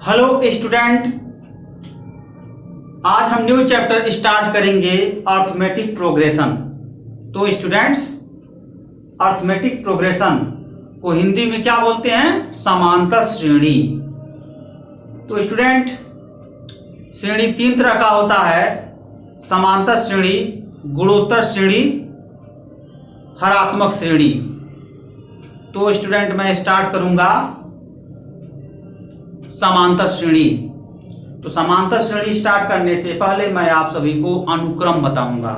Hello student, आज हम new chapter start करेंगे अर्थमेटिक प्रोग्रेशन। तो स्टूडेंट्स, अर्थमेटिक प्रोग्रेशन को हिंदी में क्या बोलते हैं? समांतर श्रेणी। तो स्टूडेंट, श्रेणी तीन तरह का होता है: समांतर श्रेणी, गुणोत्तर श्रेणी, हरात्मक श्रेणी। तो स्टूडेंट, मैं स्टार्ट करूंगा समांतर श्रेणी। तो समांतर श्रेणी स्टार्ट करने से पहले मैं आप सभी को अनुक्रम बताऊंगा,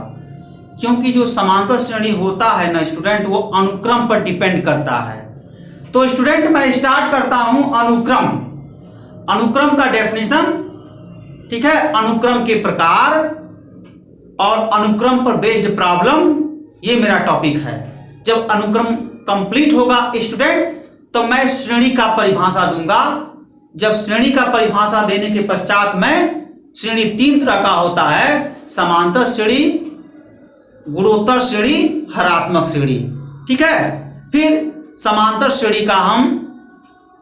क्योंकि जो समांतर श्रेणी होता है ना स्टूडेंट, वो अनुक्रम पर डिपेंड करता है। तो स्टूडेंट, मैं स्टार्ट करता हूं अनुक्रम। अनुक्रम का डेफिनेशन, ठीक है, अनुक्रम के प्रकार और अनुक्रम पर बेस्ड प्रॉब्लम, ये मेरा टॉपिक है। जब अनुक्रम कंप्लीट होगा स्टूडेंट, तो मैं श्रेणी का परिभाषा दूंगा। जब श्रेणी का परिभाषा देने के पश्चात मैं श्रेणी तीन तरह का होता है: समांतर श्रेणी, गुणोत्तर श्रेणी, हरात्मक श्रेणी। ठीक है, फिर समांतर श्रेणी का हम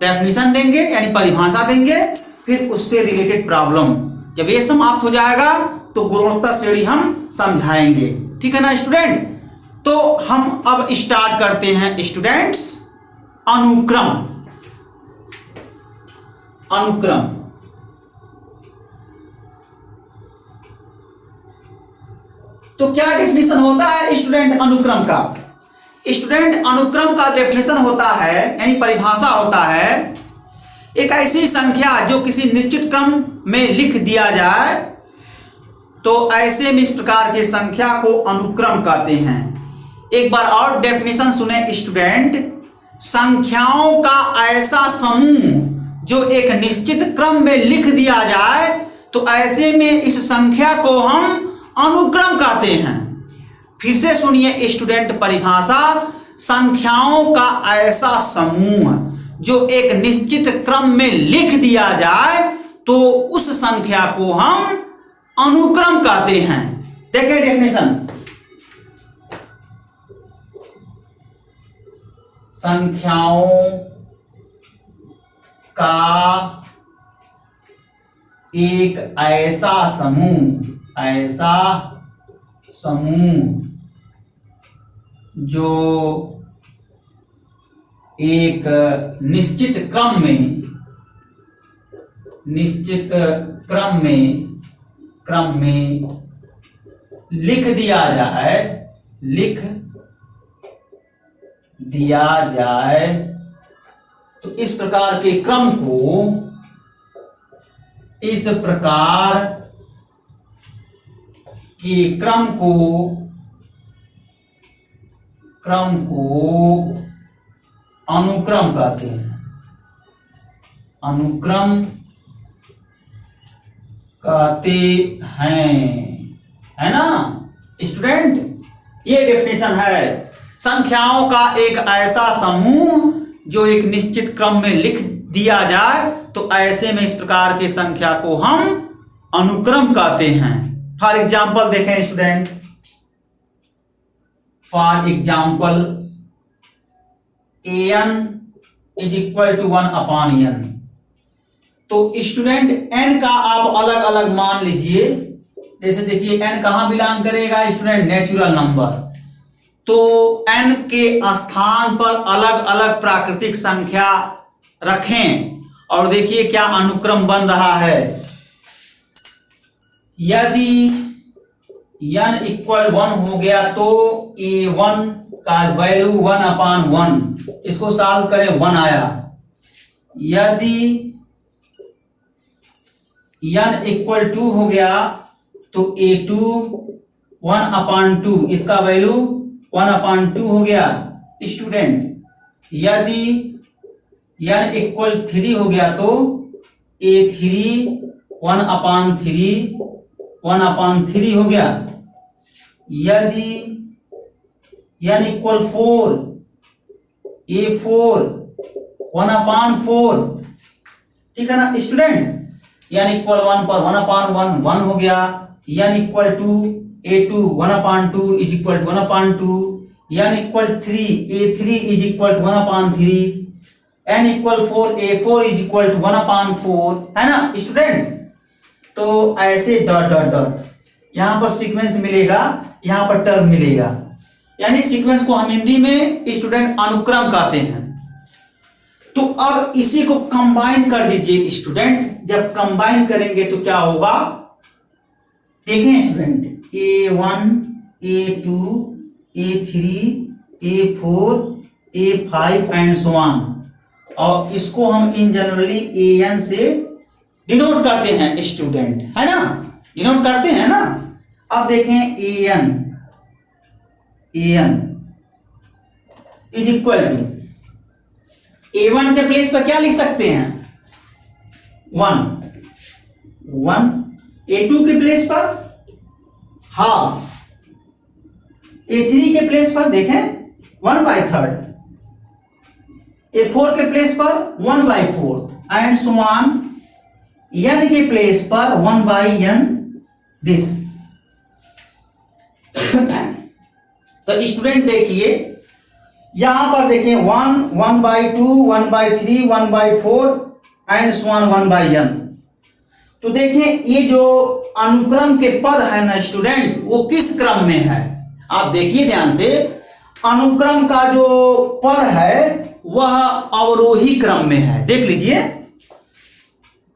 डेफिनेशन देंगे यानी परिभाषा देंगे, फिर उससे रिलेटेड प्रॉब्लम। जब ये समाप्त हो जाएगा तो गुणोत्तर श्रेणी हम समझाएंगे। ठीक है ना स्टूडेंट? तो हम अब स्टार्ट करते हैं स्टूडेंट्स अनुक्रम। अनुक्रम तो क्या डेफिनेशन होता है स्टूडेंट अनुक्रम का? स्टूडेंट, अनुक्रम का डेफिनेशन होता है यानी परिभाषा होता है एक ऐसी संख्या जो किसी निश्चित क्रम में लिख दिया जाए, तो ऐसे में इस प्रकार की संख्या को अनुक्रम कहते हैं। एक बार और डेफिनेशन सुने स्टूडेंट, संख्याओं का ऐसा समूह जो एक निश्चित क्रम में लिख दिया जाए, तो ऐसे में इस संख्या को हम अनुक्रम कहते हैं। फिर से सुनिए स्टूडेंट परिभाषा, संख्याओं का ऐसा समूह जो एक निश्चित क्रम में लिख दिया जाए, तो उस संख्या को हम अनुक्रम कहते हैं। देखिए डेफिनेशन, संख्याओं का एक ऐसा समूह जो एक निश्चित क्रम में लिख दिया जाए, तो इस प्रकार के क्रम को अनुक्रम कहते हैं। अनुक्रम कहते हैं, है ना स्टूडेंट? ये डेफिनेशन है, संख्याओं का एक ऐसा समूह जो एक निश्चित क्रम में लिख दिया जाए, तो ऐसे में इस प्रकार की संख्या को हम अनुक्रम कहते हैं। फॉर एग्जाम्पल देखें student, for example an is equal to 1/n। तो स्टूडेंट n का आप अलग अलग मान लीजिए। जैसे देखिए n कहां बिलोंग करेगा स्टूडेंट? Natural number. तो n के स्थान पर अलग अलग प्राकृतिक संख्या रखें और देखिए क्या अनुक्रम बन रहा है। यदि n इक्वल 1 हो गया तो a1 का वैल्यू 1/1, इसको सॉल्व करें 1 आया। यदि n इक्वल 2 हो गया तो a2 1/2, इसका वैल्यू 1/2 हो गया स्टूडेंट। यदि n इक्वल 3 हो गया तो a3 1/3 हो गया। यदि n इक्वल 4, a4 1/4, ठीक है ना स्टूडेंट? n इक्वल 1 पर 1/1 हो गया। n equal 2, a2 1/2 is equal to 1/2। n equal 3, a3 is equal to 1/3। n equal 4, a4 is equal to 1/4, है ना स्टूडेंट। तो ऐसे डॉट डॉट डॉट यहां पर सीक्वेंस मिलेगा, यहां पर टर्म मिलेगा, यानी सीक्वेंस को हम हिंदी में स्टूडेंट अनुक्रम कहते हैं। तो अब इसी को कंबाइन कर दीजिए स्टूडेंट, जब कंबाइन करेंगे तो क्या होगा देखें student, a1 a2 a3 a4 a5 and so on, और इसको हम इन जनरली an से डिनोट करते हैं स्टूडेंट, है ना, डिनोट करते हैं ना। अब देखें an is equal to a1 के प्लेस पर क्या लिख सकते हैं 1, a2 के प्लेस पर हाफ, a3 के प्लेस पर देखें 1/3, a4 के प्लेस पर 1/4 एंड सो ऑन, n के प्लेस पर 1/n दिस। तो स्टूडेंट देखिए यहां पर देखें 1, 1/2, 1/3, 1/4 एंड सो ऑन 1/n। तो देखें ये जो अनुक्रम के पद है ना स्टूडेंट, वो किस क्रम में है, आप देखिए ध्यान से। अनुक्रम का जो पद है वह अवरोही क्रम में है, देख लीजिए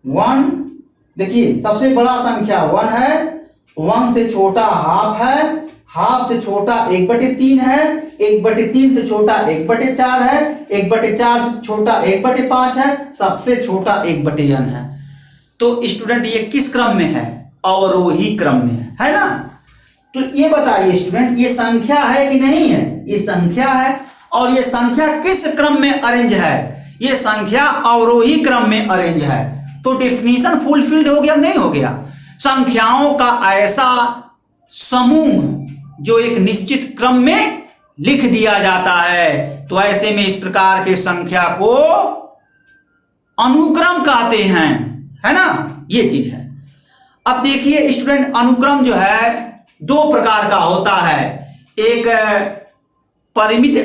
1, देखिए सबसे बड़ा संख्या 1 है, 1 से छोटा हाफ है, हाफ से छोटा 1/3 है, 1/3 से छोटा 1/4 है, 1/4 से छोटा 1/5 है, सबसे छोटा 1/n है। तो स्टूडेंट ये किस क्रम में है, अवरोही क्रम में है ना। तो ये बताइए स्टूडेंट ये संख्या है कि नहीं है, ये संख्या है, और ये संख्या किस क्रम में अरेंज है, ये संख्या अवरोही क्रम में अरेंज है। तो डेफिनेशन फुलफिल्ड हो गया नहीं हो गया, संख्याओं का ऐसा समूह जो एक निश्चित क्रम में लिख दिया जाता है, तो ऐसे में इस प्रकार के संख्या को अनुक्रम कहते हैं, है ना, ये चीज है। अब देखिए स्टूडेंट अनुक्रम जो है दो प्रकार का होता है, एक परिमित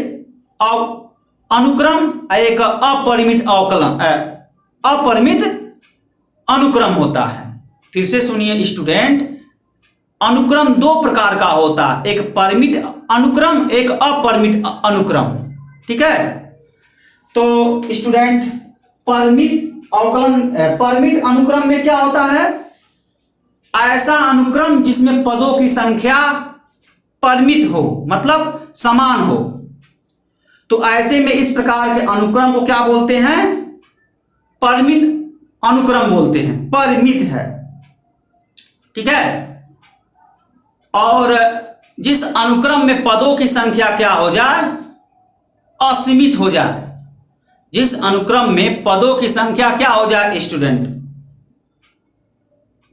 अनुक्रम, एक अपरिमित अपरिमित अनुक्रम होता है। फिर से सुनिए स्टूडेंट, अनुक्रम दो प्रकार का होता है, एक परिमित अनुक्रम, एक अपरिमित अनुक्रम, ठीक है। तो स्टूडेंट परिमित अनुक्रम में क्या होता है, ऐसा अनुक्रम जिसमें पदों की संख्या परिमित हो, मतलब समान हो। तो ऐसे में इस प्रकार के अनुक्रम को क्या बोलते हैं, परिमित अनुक्रम बोलते हैं, परिमित है, ठीक है। और जिस अनुक्रम में पदों की संख्या क्या हो जाए, असीमित हो जाए, जिस अनुक्रम में पदों की संख्या क्या हो जाए स्टूडेंट,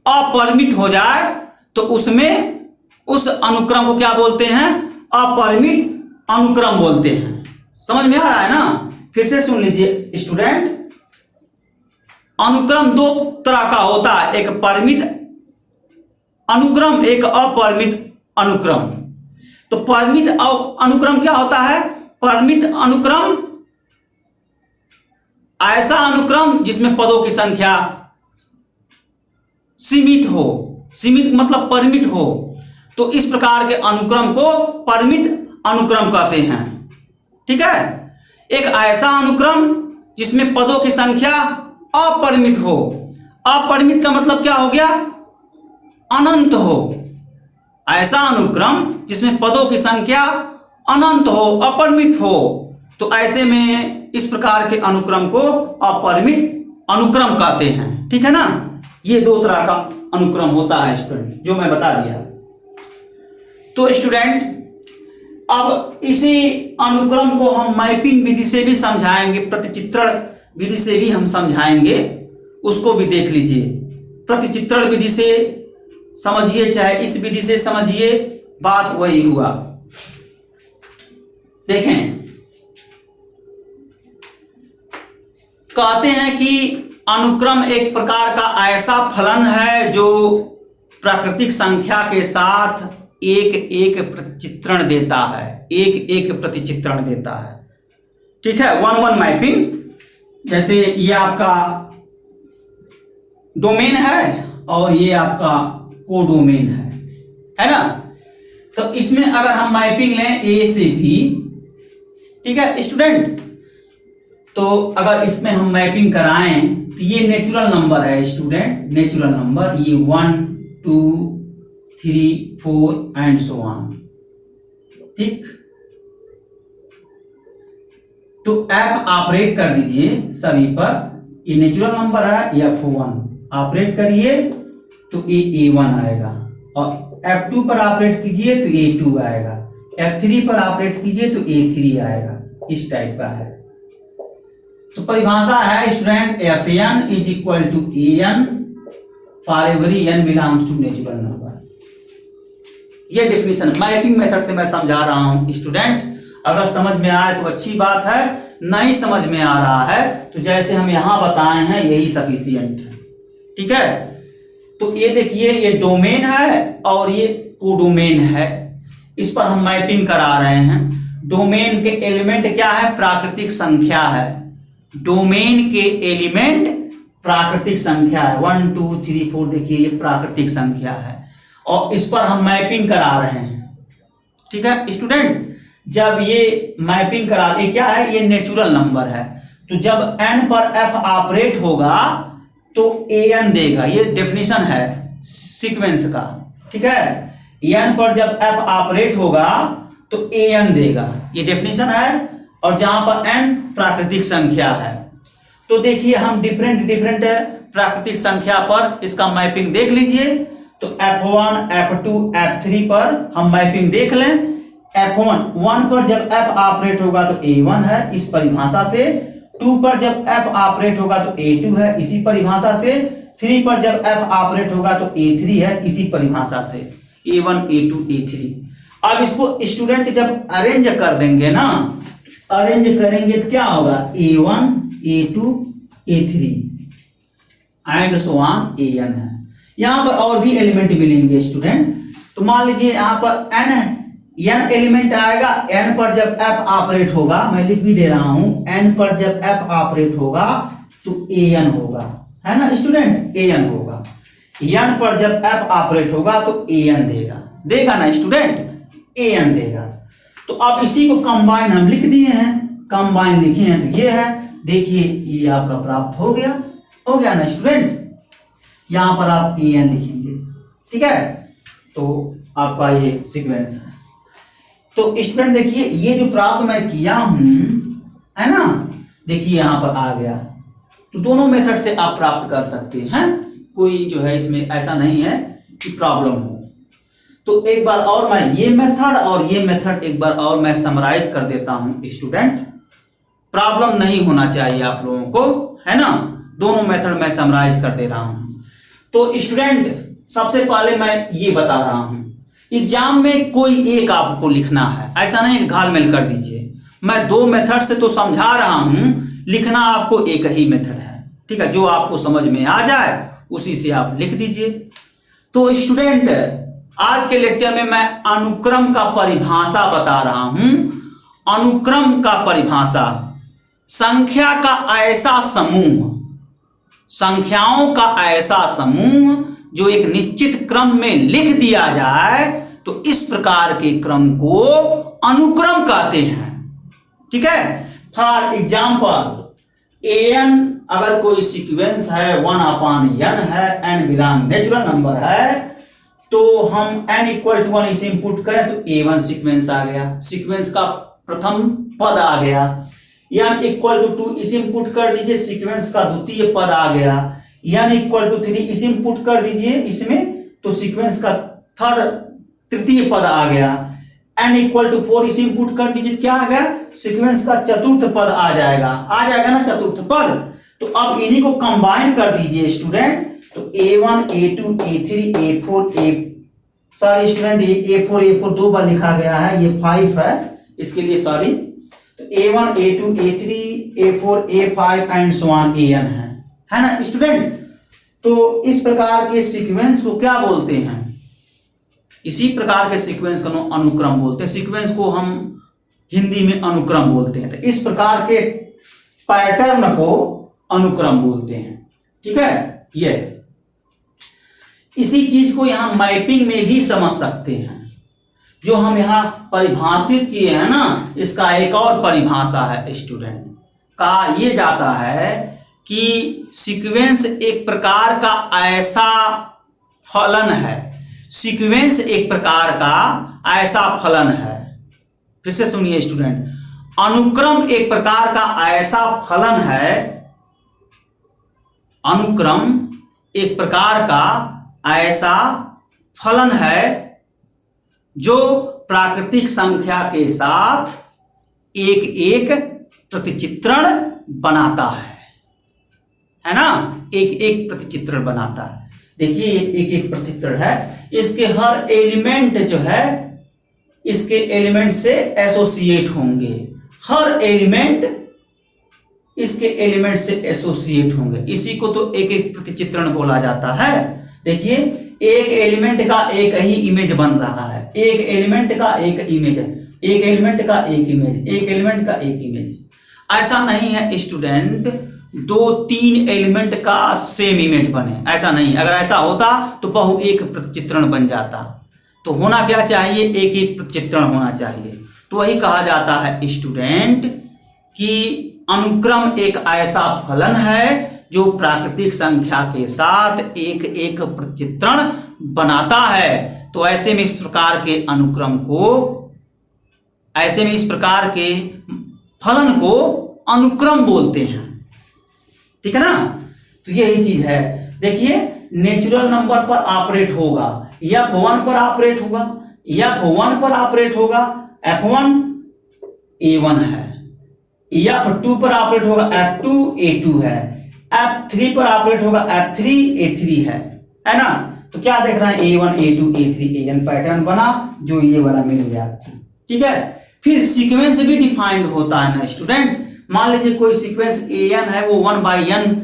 अपरिमित हो जाए, तो उसमें उस अनुक्रम को क्या बोलते हैं, अपरिमित अनुक्रम बोलते हैं। समझ में आ रहा है ना। फिर से सुन लीजिए स्टूडेंट, अनुक्रम दो तरह का होता है, एक परिमित अनुक्रम, एक अपरिमित अनुक्रम। तो परिमित अनुक्रम क्या होता है, परिमित अनुक्रम ऐसा अनुक्रम जिसमें पदों की संख्या सीमित हो, सीमित मतलब परिमित हो, तो इस प्रकार के अनुक्रम को परिमित अनुक्रम कहते हैं, ठीक है। एक ऐसा अनुक्रम जिसमें पदों की संख्या अपरिमित हो, अपरिमित का मतलब क्या हो गया, अनंत हो, ऐसा अनुक्रम जिसमें पदों की संख्या अनंत हो, अपरिमित हो, तो ऐसे में इस प्रकार के अनुक्रम को अपरिमित अनुक्रम कहते हैं, ठीक है ना। ये दो तरह का अनुक्रम होता है स्टूडेंट, जो मैं बता दिया। तो स्टूडेंट अब इसी अनुक्रम को हम मैपिंग विधि से भी समझाएंगे, प्रतिचित्रण विधि से भी हम समझाएंगे, उसको भी देख लीजिए। प्रतिचित्रण विधि से समझिए चाहे इस विधि से समझिए, बात वही हुआ। देखें, कहते हैं कि अनुक्रम एक प्रकार का ऐसा फलन है जो प्राकृतिक संख्या के साथ एक एक प्रतिचित्रण देता है, एक एक प्रतिचित्रण देता है, ठीक है, 1-1 मैपिंग जैसे ये आपका डोमेन है और ये आपका कोडोमेन है ना। तो इसमें अगर हम मैपिंग लें ए से बी, ठीक है स्टूडेंट, तो अगर इसमें हम मैपिंग कराएं तो ये नेचुरल नंबर है स्टूडेंट, नेचुरल नंबर, ये 1 2 3 4 एंड सो ऑन, ठीक। तो एफ ऑपरेट कर दीजिए सभी पर, ये नेचुरल नंबर है F1 ऑपरेट करिए तो ये A1 आएगा, और F2 पर ऑपरेट कीजिए तो A2 आएगा, F3 पर ऑपरेट कीजिए तो A3 आएगा, इस टाइप का है। तो परिभाषा है student Fn is equal to An for every n belongs to natural number. ये डेफिनेशन मैपिंग मेथड से मैं समझा रहा हूं स्टूडेंट, अगर समझ में आए तो अच्छी बात है, नहीं समझ में आ रहा है तो जैसे हम यहां बताए हैं यही सफिशिएंट है, ठीक है। तो ये देखिए ये डोमेन है और ये कोडोमेन है, इस पर हम मैपिंग करा रहे हैं। डोमेन के एलिमेंट क्या है? प्राकृतिक संख्या है, डोमेन के एलिमेंट प्राकृतिक संख्या है, 1 2 3 4, देखिए ये प्राकृतिक संख्या है और इस पर हम मैपिंग करा रहे हैं, ठीक है स्टूडेंट। जब ये मैपिंग कराते क्या है, ये नेचुरल नंबर है, तो जब n पर f ऑपरेट होगा तो an देगा, ये डेफिनेशन है सीक्वेंस का, ठीक है। n पर जब f ऑपरेट होगा तो an देगा, ये डेफिनेशन है, और जहां पर n प्राकृतिक संख्या है। तो देखिए हम डिफरेंट प्राकृतिक संख्या पर इसका मैपिंग देख लीजिए। तो f1 f2 f3 पर हम मैपिंग देख लें। f1 1 पर जब f ऑपरेट होगा तो a1 है इस परिभाषा से, 2 पर जब f ऑपरेट होगा तो a2 है इसी परिभाषा से, 3 पर जब f ऑपरेट होगा तो a3 है इसी परिभाषा से, a1 a2 a3। अब इसको स्टूडेंट जब अरेंज कर देंगे ना, अरेंज करेंगे तो क्या होगा, a1 a2 a3 and so on an है। यहां पर और भी एलिमेंट मिलेंगे स्टूडेंट, तो मान लीजिए यहां पर n है, n एलिमेंट आएगा, n पर जब f ऑपरेट होगा, मैं लिख भी दे रहा हूं, n पर जब f ऑपरेट होगा तो an होगा, है ना स्टूडेंट, an होगा। n पर जब f ऑपरेट होगा तो an देगा ना स्टूडेंट, an देगा। तो अब इसी को कंबाइन हम लिख दिए हैं, कंबाइन लिखे हैं तो ये है, देखिए ये आपका प्राप्त हो गया ना स्टूडेंट। यहां पर आप an लिखेंगे, ठीक है, तो आपका ये सीक्वेंस है। तो स्टूडेंट देखिए ये जो प्राप्त मैं किया हूं, है ना, देखिए यहां पर आ गया। तो दोनों मेथड से आप प्राप्त कर सकते हैं, कोई जो है इसमें ऐसा नहीं है कि प्रॉब्लम हो। तो एक बार और मैं ये मेथड और ये मेथड एक बार और मैं समराइज कर देता हूं स्टूडेंट, प्रॉब्लम नहीं होना चाहिए आप लोगों को, है ना। दोनों मेथड मैं समराइज कर दे रहा हूं। तो स्टूडेंट सबसे पहले मैं ये बता रहा हूं, एग्जाम में कोई एक आपको लिखना है, ऐसा नहीं घालमेल कर दीजिए। मैं दो मेथड से तो समझा रहा हूं, लिखना आपको एक ही मेथड है, ठीक है, जो आपको समझ में आ जाए उसी से आप लिख दीजिए। तो स्टूडेंट आज के लेक्चर में मैं अनुक्रम का परिभाषा बता रहा हूं। अनुक्रम का परिभाषा, संख्या का ऐसा समूह, संख्याओं का ऐसा समूह जो एक निश्चित क्रम में लिख दिया जाए तो इस प्रकार के क्रम को अनुक्रम कहते हैं, ठीक है। फॉर एग्जाम्पल an अगर कोई सीक्वेंस है 1/n है, n बिलोंग नेचुरल नंबर है, तो हम n इक्वल टू 1 इसे इंपुट करें तो a1 सीक्वेंस आ गया, सीक्वेंस का प्रथम पद आ गया। n इक्वल टू 2 इसे इंपुट कर दीजिए, सीक्वेंस का द्वितीय पद आ गया। n इक्वल टू 3 इसे इंपुट कर दीजिए इसमें, तो सीक्वेंस का तृतीय पद आ गया। n इक्वल टू 4 इसे इंपुट कर दीजिए, क्या आ गया, सीक्वेंस का चतुर्थ पद आ जाएगा ना चतुर्थ पद। तो अब इन्हीं को कंबाइन कर दीजिए स्टूडेंट, तो a1 a2 a3 a4 sorry student a4 दो बार लिखा गया है, ये 5 है इसके लिए सॉरी। तो a1 a2 a3 a4 a5 and so on an है ना स्टूडेंट। तो इस प्रकार के सीक्वेंस को क्या बोलते हैं, इसी प्रकार के सीक्वेंस को अनुक्रम बोलते हैं, सीक्वेंस को हम हिंदी में अनुक्रम बोलते हैं। तो इस प्रकार के पैटर्न को अनुक्रम बोलते हैं। ठीक है, ये इसी चीज को यहां मैपिंग में भी समझ सकते हैं। जो हम यहाँ परिभाषित किए हैं ना, इसका एक और परिभाषा है स्टूडेंट। कहा यह जाता है कि सीक्वेंस एक प्रकार का ऐसा फलन है, सीक्वेंस एक प्रकार का ऐसा फलन है। फिर से सुनिए स्टूडेंट, अनुक्रम एक प्रकार का ऐसा फलन है, अनुक्रम एक प्रकार का ऐसा फलन है जो प्राकृतिक संख्या के साथ एक एक प्रतिचित्रण बनाता है ना, एक एक प्रतिचित्रण बनाता है। देखिए एक एक प्रतिचित्रण है, इसके हर एलिमेंट जो है इसके एलिमेंट से एसोसिएट होंगे, हर एलिमेंट इसके एलिमेंट से एसोसिएट होंगे। इसी को तो एक एक प्रतिचित्रण बोला जाता है। देखिए एक एलिमेंट का एक ही इमेज बन रहा है, एक एलिमेंट का एक इमेज है, एक एलिमेंट का एक इमेज, एक एलिमेंट का एक इमेज। ऐसा नहीं है स्टूडेंट दो तीन एलिमेंट का सेम इमेज बने, ऐसा नहीं। अगर ऐसा होता तो बहु एक प्रतिचित्रण बन जाता। तो होना क्या चाहिए, एक एक प्रतिचित्रण होना चाहिए। तो वही कहा जाता है स्टूडेंट कि अनुक्रम एक ऐसा फलन है जो प्राकृतिक संख्या के साथ एक एक प्रतिचित्रण बनाता है। तो ऐसे में इस प्रकार के अनुक्रम को, ऐसे में इस प्रकार के फलन को अनुक्रम बोलते हैं। ठीक है ना, तो यही चीज है। देखिए नेचुरल नंबर पर ऑपरेट होगा, f1 पर ऑपरेट होगा, f1 पर ऑपरेट होगा, f1 a1 है, f2 पर ऑपरेट होगा, f2 a2 है, f3 पर ऑपरेट होगा, f3 a3 है ना। तो क्या देख रहे हैं, a1 a2 a3 an pattern बना, जो ये वाला मिल गया। ठीक है, फिर सीक्वेंस भी डिफाइंड होता है ना स्टूडेंट। मान लीजिए कोई सीक्वेंस an है, वो 1/n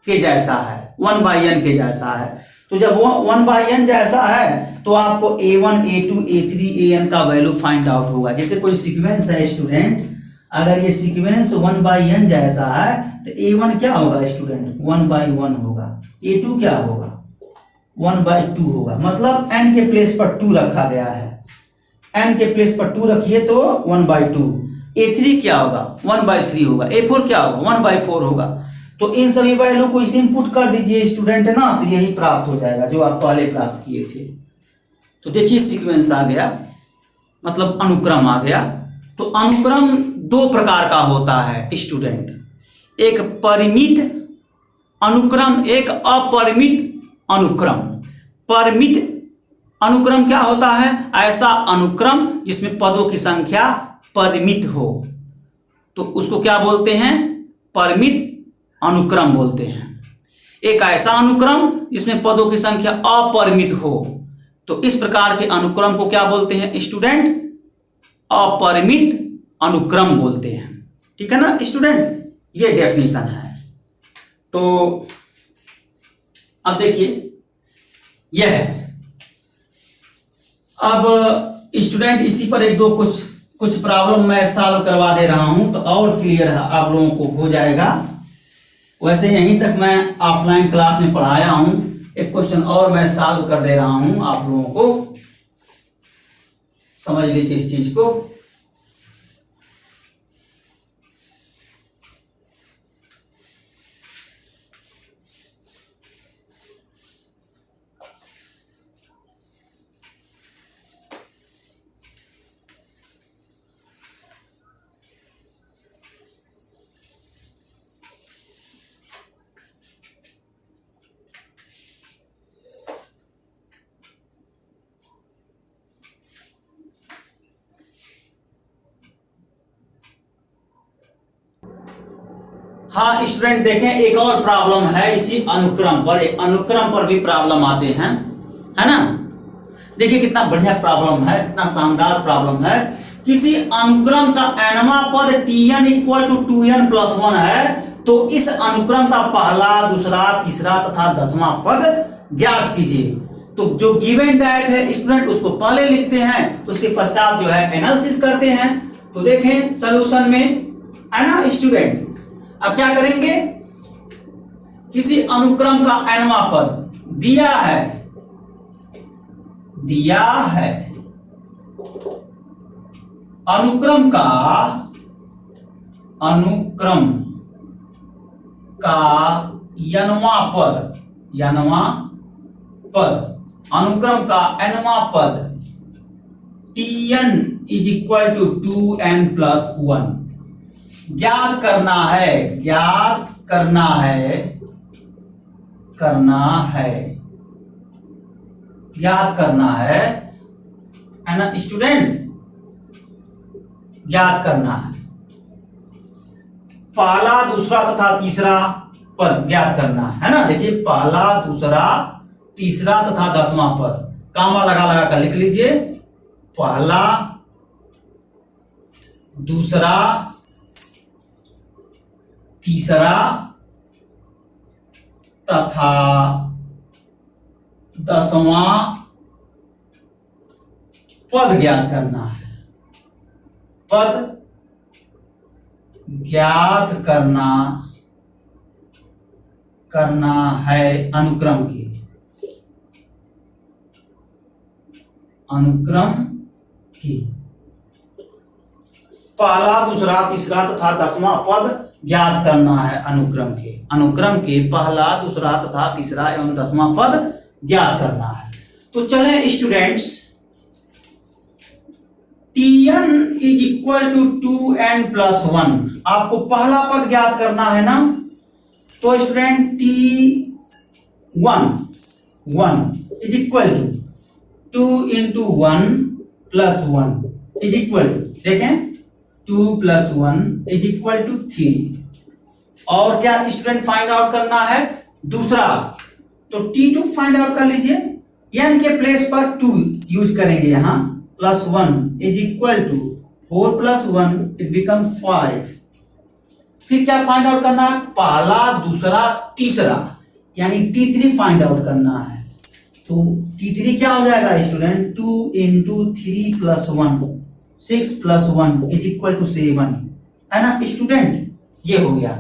के जैसा है, 1/n के जैसा है। तो जब वो 1/n जैसा है तो आपको a1 a2 a3 an का वैल्यू फाइंड आउट होगा। जैसे कोई सीक्वेंस है स्टूडेंट, अगर ये सीक्वेंस 1/n जैसा है तो a1 क्या होगा स्टूडेंट, 1/1 होगा, a2 क्या होगा, 1/2 होगा। मतलब n के प्लेस पर 2 रखा गया है, n के प्लेस पर 2 रखिए तो 1/2। a3 क्या होगा, 1/3 होगा, a4 क्या होगा, 1/4 होगा। तो इन सभी वैल्यू को इसे इनपुट कर दीजिए स्टूडेंट ना, तो यही प्राप्त हो जाएगा जो आप पहले प्राप्त किए थे। तो देखिए सीक्वेंस आ गया, मतलब अनुक्रम आ गया। तो अनुक्रम दो प्रकार का होता है स्टूडेंट, एक परिमित अनुक्रम, एक अपरिमित अनुक्रम। परिमित अनुक्रम क्या होता है, ऐसा अनुक्रम जिसमें पदों की संख्या परिमित हो, तो उसको क्या बोलते हैं, परिमित अनुक्रम बोलते हैं। एक ऐसा अनुक्रम जिसमें पदों की संख्या अपरिमित हो, तो इस प्रकार के अनुक्रम को क्या बोलते हैं स्टूडेंट, अपरिमित अनुक्रम बोलते हैं। ठीक है ना स्टूडेंट, ये डेफिनेशन है। तो अब देखिए यह है। अब स्टूडेंट इसी पर एक दो कुछ प्रॉब्लम मैं सॉल्व करवा दे रहा हूं, तो और क्लियर आप लोगों को हो जाएगा। वैसे यहीं तक मैं ऑफलाइन क्लास में पढ़ाया हूं, एक क्वेश्चन और मैं सॉल्व कर दे रहा हूं, आप लोगों को समझ लीजिए इस चीज को। हाँ स्टूडेंट देखें, एक और प्रॉब्लम है इसी अनुक्रम पर, अनुक्रम पर भी प्रॉब्लम आते हैं, है ना। देखिए कितना बढ़िया प्रॉब्लम है, कितना शानदार प्रॉब्लम है। किसी अनुक्रम का nवां पद tn = 2n+1 है, तो इस अनुक्रम का पहला, दूसरा, तीसरा तथा 10वां पद ज्ञात कीजिए। तो जो गिवन दैट है स्टूडेंट उसको पहले लिखते हैं, उसके पश्चात जो है एनालिसिस करते हैं। तो देखें सॉल्यूशन में, है ना स्टूडेंट। अब क्या करेंगे, किसी अनुक्रम का nवां पद दिया है अनुक्रम का nवां पद अनुक्रम का nवां पद Tn is equal to 2n plus 1 ज्ञात करना है ना स्टूडेंट, ज्ञात करना है। पहला, दूसरा तथा तीसरा पद ज्ञात करना है ना। देखिए पहला, दूसरा, तीसरा तथा 10वां पद कामा लगा कर लिख लीजिए। पहला, दूसरा, तीसरा तथा 10वां पद ज्ञात करना है। पद ज्ञात करना है अनुक्रम की पहला, दूसरा, तीसरा तथा 10वां पद ज्ञात करना है अनुक्रम के पहला, दूसरा तथा तीसरा एवं 10वां पद ज्ञात करना है। तो चलें students, Tn is equal to 2n plus 1 आपको पहला पद ज्ञात करना है ना। तो student T1 is equal to 2 into 1 plus 1 is equal to, देखें 2 प्लस 1 इज इक्वल टू 3। और क्या स्टूडेंट फाइंड आउट करना है दूसरा, तो T2 फाइंड आउट कर लीजिए। n के प्लेस पर 2 यूज करेंगे यहां, plus 1 is equal to 4 plus 1 it become 5। फिर क्या फाइंड आउट करना है, पहला, दूसरा, तीसरा यानी T3 फाइंड आउट करना है। तो T3 क्या हो जाएगा student, 2 into 3 plus 1 6 plus 1 is equal to 7 है ना स्टूडेंट, ये हो गया।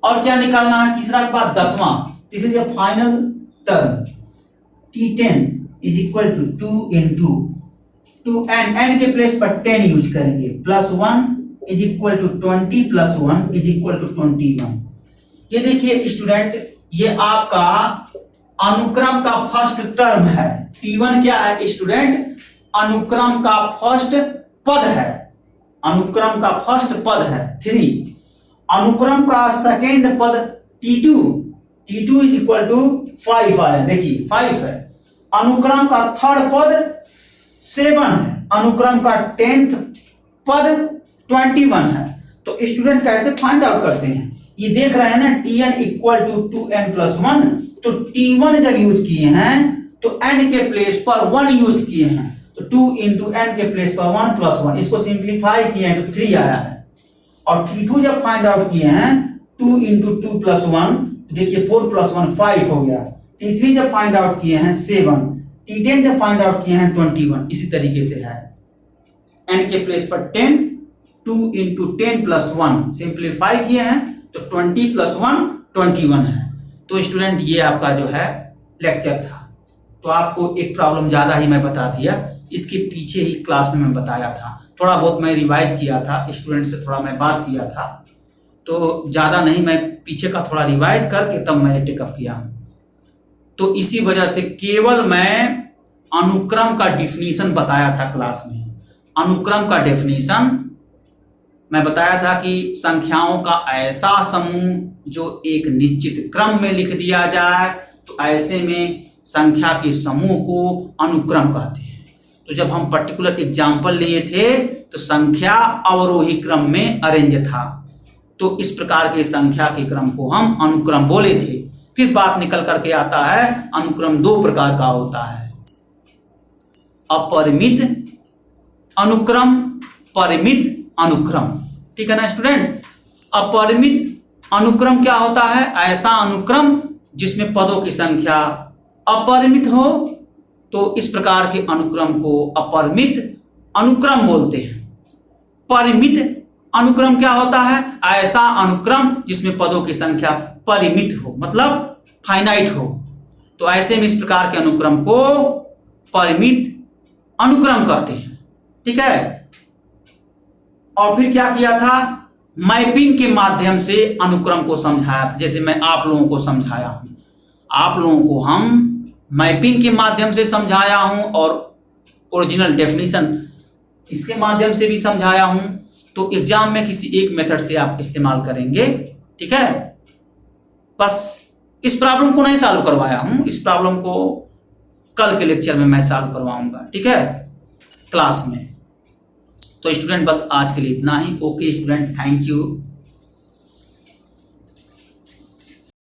और क्या निकालना है तीसरा के बाद 10वां, this is a final term T10 is equal to 2 into 2n के प्लेस पर 10 यूज करेंगे, plus 1 is equal to 20 plus 1 is equal to 21। ये देखिए स्टूडेंट, ये आपका अनुक्रम का फर्स्ट टर्म है। T1 क्या है स्टूडेंट, अनुक्रम का फर्स्ट पद है, 3। अनुक्रम का सेकेंड पद T2 इज इक्वल टू 5 आया, देखिए 5 है। अनुक्रम का थर्ड पद 7 है, अनुक्रम का 10th पद 21 है। तो स्टूडेंट कैसे फाइंड आउट करते हैं, ये देख रहे हैं ना, Tn equal to 2n plus 1। तो T1 जब यूज किए हैं तो n के प्लेस पर 1 यूज किए हैं, तो 2 इंटू n के प्लेस पर 1 प्लस 1, इसको सिंप्लीफाई किए हैं तो 3 आया है। और T2 जब फाइंड आउट किए हैं 2 इंटू 2 प्लस 1, देखिए 4 प्लस 1 5 हो गया। T3 जब फाइंड आउट किए हैं 7, T10 जब फाइंड आउट किए हैं 21, इसी तरीके से है। n के प्लेस पर 10, 2 इंटू 10 प्लस 1 सिंप्लीफाई किए हैं तो 20 प्लस 1 21 है। तो स्टूडेंट ये आपका जो है लेक्चर था। तो आपको एक प्रॉब्लम ज़्यादा ही मैं बता दिया, इसके पीछे ही क्लास में मैं बताया था, थोड़ा बहुत मैं रिवाइज किया था, स्टूडेंट से थोड़ा मैं बात किया था, तो ज़्यादा नहीं, मैं पीछे का थोड़ा रिवाइज करके तब मैंने टेकअप किया। तो इसी वजह से केवल मैं अनुक्रम का डिफिनीशन बताया था क्लास में। अनुक्रम का डेफिनेशन मैं बताया था कि संख्याओं का ऐसा समूह जो एक निश्चित क्रम में लिख दिया जाए, तो ऐसे में संख्या के समूह को अनुक्रम कहते हैं। तो जब हम पर्टिकुलर एग्जाम्पल लिए थे तो संख्या अवरोही क्रम में अरेंज था, तो इस प्रकार के संख्या के क्रम को हम अनुक्रम बोले थे। फिर बात निकल करके आता है अनुक्रम 2 प्रकार का होता है, अपरिमित अनुक्रम, परिमित अनुक्रम, ठीक है ना स्टूडेंट। अपरिमित अनुक्रम क्या होता है, ऐसा अनुक्रम जिसमें पदों की संख्या अपरिमित हो, तो इस प्रकार के अनुक्रम को अपरिमित अनुक्रम बोलते हैं। परिमित अनुक्रम क्या होता है, ऐसा अनुक्रम जिसमें पदों की संख्या परिमित हो, मतलब फाइनाइट हो। तो ऐसे में इस प्रकार के अनुक्रम को परिमित अनुक्रम कहते हैं। ठीक है। और फिर क्या किया था, मैपिंग के माध्यम से अनुक्रम को समझाया था। जैसे मैं आप लोगों को समझाया हूं, आप लोगों को हम मैपिंग के माध्यम से समझाया हूं और ओरिजिनल डेफिनेशन इसके माध्यम से भी समझाया हूं। तो एग्जाम में किसी एक मेथड से आप इस्तेमाल करेंगे। ठीक है। बस इस प्रॉब्लम को नहीं सॉल्व करवाया हूं, इस प्रॉब्लम को कल के लेक्चर में मैं सॉल्व करवाऊंगा। ठीक है, क्लास में। तो स्टूडेंट बस आज के लिए इतना ही। Okay student, thank you.